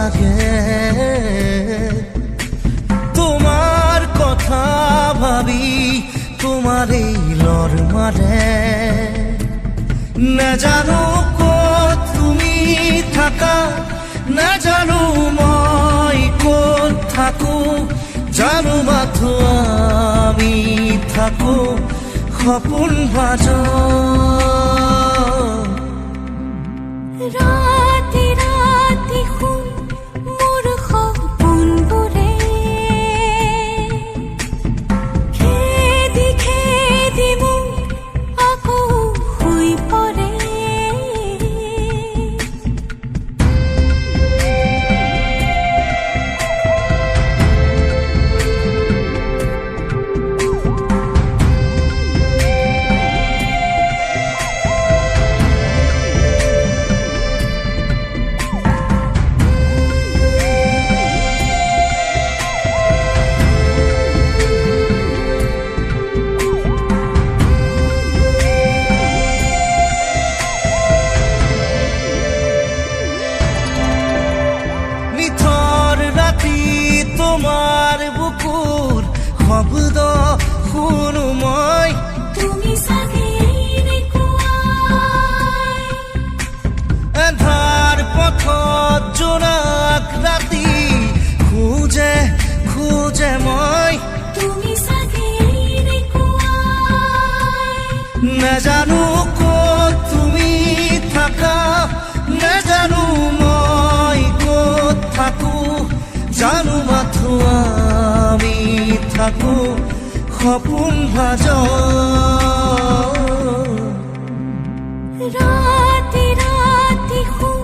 লাগে তোমার কথা ভাবি তোমার এই লর মারে না জানো কত তুমি থাকা না জানো মই কত থাকো জানো মাথো আমি থাকো সপোন বাজ ৰাতি ৰাতি শুন মোৰ সপোনবোৰে খেদি খেদি মোক আকৌ শুই পৰে তোমাৰ বুকুৰ শব্দ শুনো মই তুমি চাগে এন্ধাৰ পথত জোনাক ৰাতি খোজে খোজে মই তুমি চাগে নাজানো ক'ত তুমি থাকা নাজানো মই ক'ত থাকো জানো মাথো আমি থাকো সপোন ভাজ ৰাতি ৰাতি শুন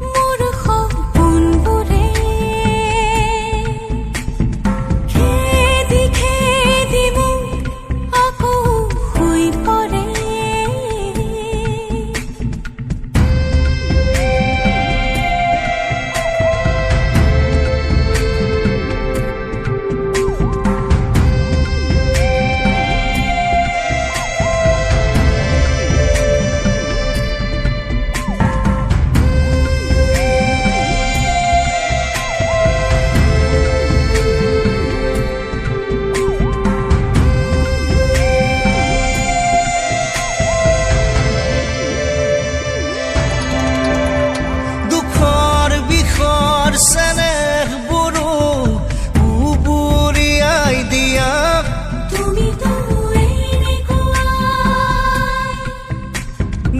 মোৰ সপোনবোৰে খেদি খেদি মোক আকৌ শুই পৰে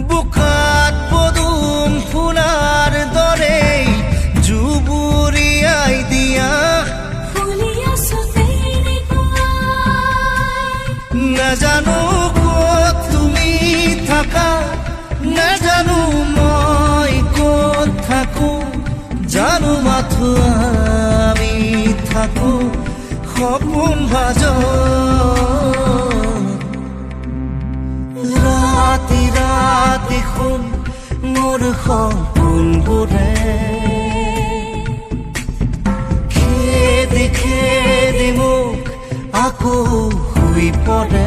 বুকাত পদুম ফুলাৰ দৰে জুবুৰিয়াই দিয়া নাজানো ক'ত তুমি থাকা নাজানো মই ক'ত থাকো জানো মাথো আমি থাকো সপোন ভাজ ৰাতি ৰাতি শুন মোৰ সপোনবোৰে খেদি খেদি মোক আকৌ শুই পৰে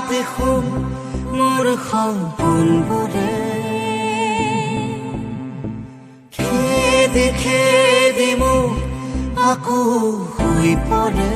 দেখোন মোৰ সপোনবোৰে খেদি খেদি মোক আকৌ শুই পৰে